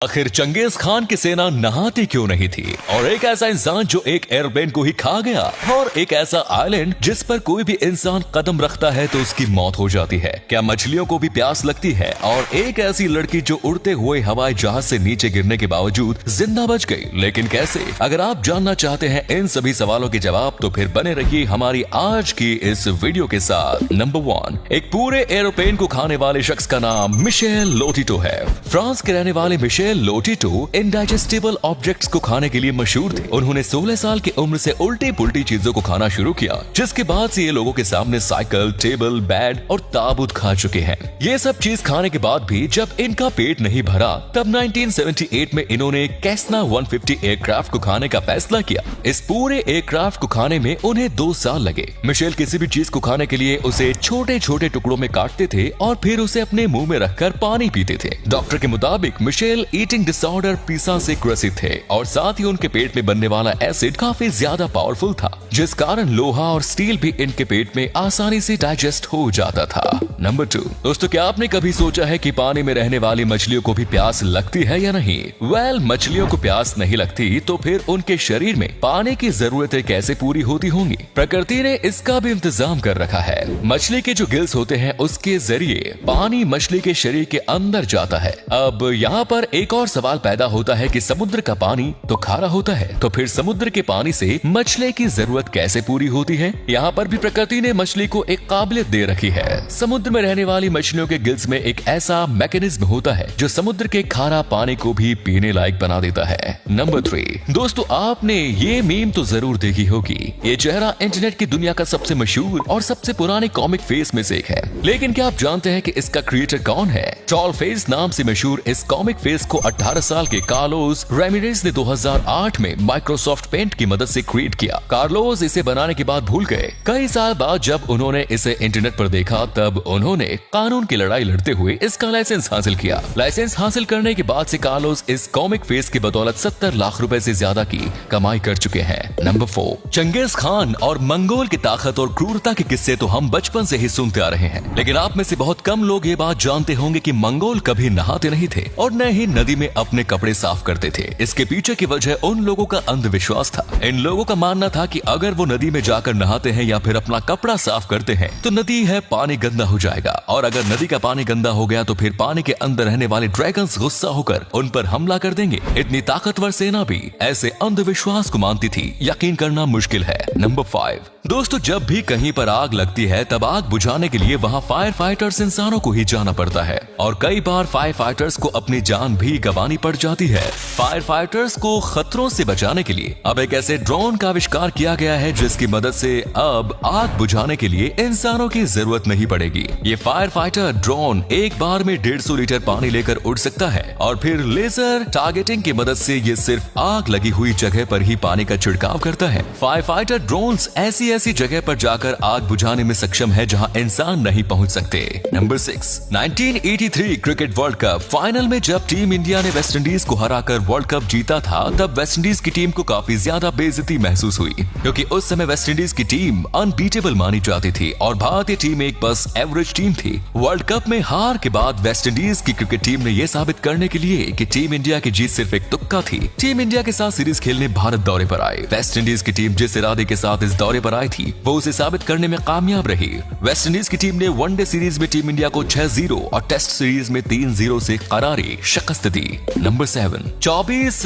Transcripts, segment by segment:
आखिर Genghis Khan की सेना नहाती क्यों नहीं थी? और एक ऐसा इंसान जो एक एयरप्लेन को ही खा गया, और एक ऐसा आइलैंड जिस पर कोई भी इंसान कदम रखता है तो उसकी मौत हो जाती है। क्या मछलियों को भी प्यास लगती है? और एक ऐसी लड़की जो उड़ते हुए हवाई जहाज से नीचे गिरने के बावजूद जिंदा बच गई, लेकिन कैसे? अगर आप जानना चाहते हैं इन सभी सवालों के जवाब तो फिर बने रहिए हमारी आज की इस वीडियो के साथ। नंबर 1, एक पूरे एरोप्लेन को खाने वाले शख्स का नाम मिशेल लोटिटो है। फ्रांस के रहने वाले मिशेल लोटिटो इनडाइजेस्टिबल ऑब्जेक्ट्स को खाने के लिए मशहूर थे। उन्होंने 16 साल की उम्र से उल्टी पुल्टी चीजों को खाना शुरू किया, जिसके बाद से ये लोगों के सामने साइकिल, टेबल, बेड और ताबूत खा चुके हैं। ये सब चीज खाने के बाद भी जब इनका पेट नहीं भरा, तब 1978 में इन्होंने कैसना 150 एयरक्राफ्ट को खाने का फैसला किया। इस पूरे एयरक्राफ्ट को खाने में उन्हें 2 साल लगे। मिशेल किसी भी चीज को खाने के लिए उसे छोटे छोटे टुकड़ों में काटते थे और फिर उसे अपने मुंह में रखकर पानी पीते थे। डॉक्टर के मुताबिक मिशेल ईटिंग डिसऑर्डर पीसा से ग्रसित थे और साथ ही उनके पेट में बनने वाला एसिड काफी ज्यादा पावरफुल था, जिस कारण लोहा और स्टील भी इनके पेट में आसानी से डाइजेस्ट हो जाता था। नंबर 2, दोस्तों क्या आपने कभी सोचा है कि पानी में रहने वाली मछलियों को भी प्यास लगती है या नहीं? वेल, मछलियों को प्यास नहीं लगती तो फिर उनके शरीर में पानी की जरूरतें कैसे पूरी होती होंगी? प्रकृति ने इसका भी इंतजाम कर रखा है। मछली के जो गिल्स होते हैं उसके जरिए पानी मछली के शरीर के अंदर जाता है। अब यहाँ पर एक और सवाल पैदा होता है कि समुद्र का पानी तो खारा होता है, तो फिर समुद्र के पानी से मछली की जरूरत कैसे पूरी होती है? यहाँ पर भी प्रकृति ने मछली को एक काबिलियत दे रखी है। समुद्र में रहने वाली मछलियों के गिल्स में एक ऐसा मैकेनिज्म होता है जो समुद्र के खारा पानी को भी पीने लायक बना देता है। नंबर 3, दोस्तों आपने ये मीम तो जरूर देखी होगी। ये चेहरा इंटरनेट की दुनिया का सबसे मशहूर और सबसे पुराने कॉमिक फेस में से एक है, लेकिन क्या आप जानते हैं कि इसका क्रिएटर कौन है? टॉल फेस नाम से मशहूर इस कॉमिक फेस को 18 साल के कार्लोस रेमिरेज ने 2008 में माइक्रोसॉफ्ट पेंट की मदद से क्रिएट किया। कार्लोस इसे बनाने के बाद भूल गए। कई साल बाद जब उन्होंने इसे इंटरनेट पर देखा, तब उन्होंने कानून की लड़ाई लड़ते हुए इसका लाइसेंस हासिल किया। लाइसेंस हासिल करने के बाद से कार्लोस इस कॉमिक फेस की बदौलत 70 लाख रुपए से ज्यादा की कमाई कर चुके हैं। नंबर 4, चंगेज खान और मंगोल की ताकत और क्रूरता के किस्से तो हम बचपन से ही सुनते आ रहे हैं, लेकिन आप में से बहुत कम लोग ये बात जानते होंगे कि मंगोल कभी नहाते नहीं थे और न ही नदी में अपने कपड़े साफ करते थे। इसके पीछे की वजह उन लोगों का अंधविश्वास था। इन लोगों का मानना था कि अगर वो नदी में जाकर नहाते हैं या फिर अपना कपड़ा साफ करते हैं तो नदी है पानी गंदा हो जाएगा, और अगर नदी का पानी गंदा हो गया तो फिर पानी के अंदर रहने वाले ड्रैगन्स गुस्सा होकर उन पर हमला कर देंगे। इतनी ताकतवर सेना भी ऐसे अंधविश्वास को मानती थी, यकीन करना मुश्किल है। नंबर 5, दोस्तों जब भी कहीं पर आग लगती है तब आग बुझाने के लिए वहाँ फायर फाइटर्स इंसानों को ही जाना पड़ता है, और कई बार फायर फाइटर्स को अपनी जान भी गंवानी पड़ जाती है। फायर फाइटर्स को खतरों से बचाने के लिए अब एक ऐसे ड्रोन का आविष्कार किया गया है जिसकी मदद से अब आग बुझाने के लिए इंसानों की जरूरत नहीं पड़ेगी। ये फायर फाइटर ड्रोन एक बार में 150 लीटर पानी लेकर उड़ सकता है, और फिर लेजर टारगेटिंग की मदद से ये सिर्फ आग लगी हुई जगह पर ही पानी का छिड़काव करता है। फायर फाइटर ड्रोन्स ऐसी जगह पर जाकर आग बुझाने में सक्षम है जहां इंसान नहीं पहुंच सकते। Number 6, 1983 cricket world cup final में जब टीम इंडिया ने वेस्ट इंडीज को हराकर वर्ल्ड कप जीता था, तब वेस्ट इंडीज की टीम को काफी ज्यादा बेइज्जती महसूस हुई, क्योंकि उस समय वेस्ट इंडीज की टीम अनबीटेबल मानी जाती थी और भारतीय टीम एक बस एवरेज टीम थी। वर्ल्ड कप में हार के बाद वेस्ट इंडीज की क्रिकेट टीम ने यह साबित करने के लिए कि टीम इंडिया की जीत सिर्फ एक तुक्का थी, टीम इंडिया के साथ सीरीज खेलने भारत दौरे पर आए। वेस्ट इंडीज की टीम जिस इरादे के साथ इस दौरे पर आई थी वो उसे साबित करने में कामयाब रही। वेस्ट इंडीज की टीम ने वनडे सीरीज में टीम इंडिया को 6-0 और टेस्ट सीरीज में 3-0 से करारी शिकस्त दी। नंबर 7, 24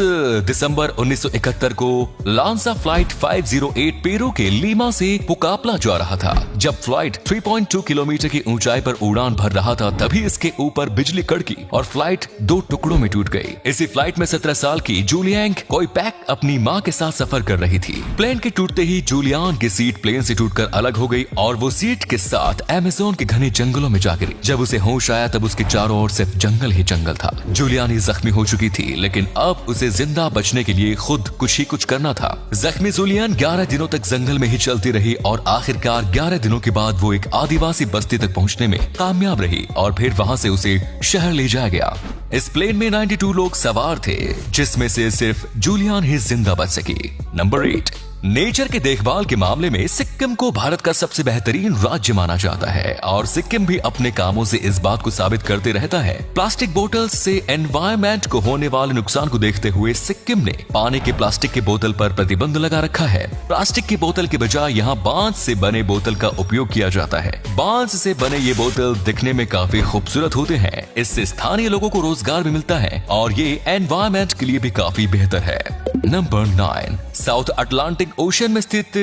दिसंबर 1971 को लांसा फ्लाइट 508 पेरू के लीमा से पुकापला जा रहा था। जब फ्लाइट 3.2 किलोमीटर की ऊंचाई पर उड़ान भर रहा था, तभी इसके ऊपर बिजली कड़की और फ्लाइट 2 टुकड़ों में टूट गई। इसी फ्लाइट में 17 साल की जूलियांग कोईपैक अपनी मां के साथ सफर कर रही थी। प्लेन के टूटते ही जूलियान की सीट प्लेन से टूटकर अलग हो गई और वो सीट के साथ अमेज़न के घने जंगलों में जा गिरी। जब उसे होश आया तब उसके चारों ओर सिर्फ जंगल ही जंगल था। जूलियानी जख्मी हो चुकी थी, लेकिन अब उसे जिंदा बचने के लिए खुद कुछ करना था। जख्मी जूलियान 11 दिनों तक जंगल में ही चलती रही और आखिरकार 11 दिनों के बाद वो एक आदिवासी बस्ती तक पहुंचने में कामयाब रही, और फिर वहां से उसे शहर ले जाया गया। इस प्लेन में 92 लोग सवार थे, जिसमें से सिर्फ जूलियान ही जिंदा बच सकी। नंबर 8, नेचर के देखभाल के मामले में सिक्किम को भारत का सबसे बेहतरीन राज्य माना जाता है और सिक्किम भी अपने कामों से इस बात को साबित करते रहता है। प्लास्टिक बोतल्स से एनवायरनमेंट को होने वाले नुकसान को देखते हुए सिक्किम ने पानी के प्लास्टिक की बोतल पर प्रतिबंध लगा रखा है। प्लास्टिक की बोतल के बजाय यहाँ बांस से बने बोतल का उपयोग किया जाता है। बांस से बने ये बोतल दिखने में काफी खूबसूरत होते हैं। इससे स्थानीय लोगों को रोजगार भी मिलता है और ये एनवायरनमेंट के लिए भी काफी बेहतर है। नंबर 9, साउथ अटलांटिक ओशन में स्थित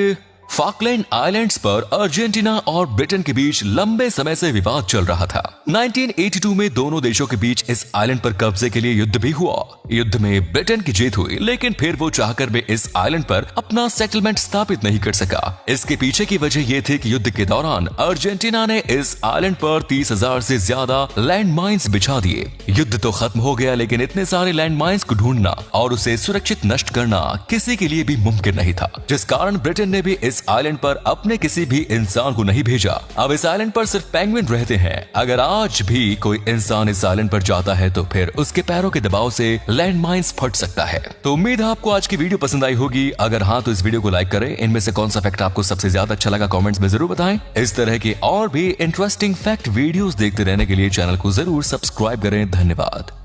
फॉकलैंड आइलैंड्स पर अर्जेंटीना और ब्रिटेन के बीच लंबे समय से विवाद चल रहा था। 1982 में दोनों देशों के बीच इस आइलैंड पर कब्जे के लिए युद्ध भी हुआ। युद्ध में ब्रिटेन की जीत हुई, लेकिन फिर वो चाहकर भी इस आइलैंड पर अपना सेटलमेंट स्थापित नहीं कर सका। इसके पीछे की वजह ये थी कि युद्ध के दौरान अर्जेंटीना ने इस आइलैंड पर 30,000 से ज्यादा लैंड माइन्स बिछा दिए। युद्ध तो खत्म हो गया, लेकिन इतने सारे लैंड माइन्स को ढूंढना और उसे सुरक्षित नष्ट करना किसी के लिए भी मुमकिन नहीं था, जिस कारण ब्रिटेन ने भी इस आइलैंड पर अपने किसी भी इंसान को नहीं भेजा। अब इस आइलैंड पर सिर्फ पेंगुइन रहते हैं। अगर आज भी कोई इंसान इस आइलैंड पर जाता है तो फिर उसके पैरों के दबाव से लैंड माइन्स फट सकता है। तो उम्मीद है आपको आज की वीडियो पसंद आई होगी। अगर हाँ तो इस वीडियो को लाइक करें। इनमें से कौन सा फैक्ट आपको सबसे ज्यादा अच्छा लगा कमेंट्स में जरूर बताएं। इस तरह के और भी इंटरेस्टिंग फैक्ट वीडियोस देखते रहने के लिए चैनल को जरूर सब्सक्राइब करें। धन्यवाद।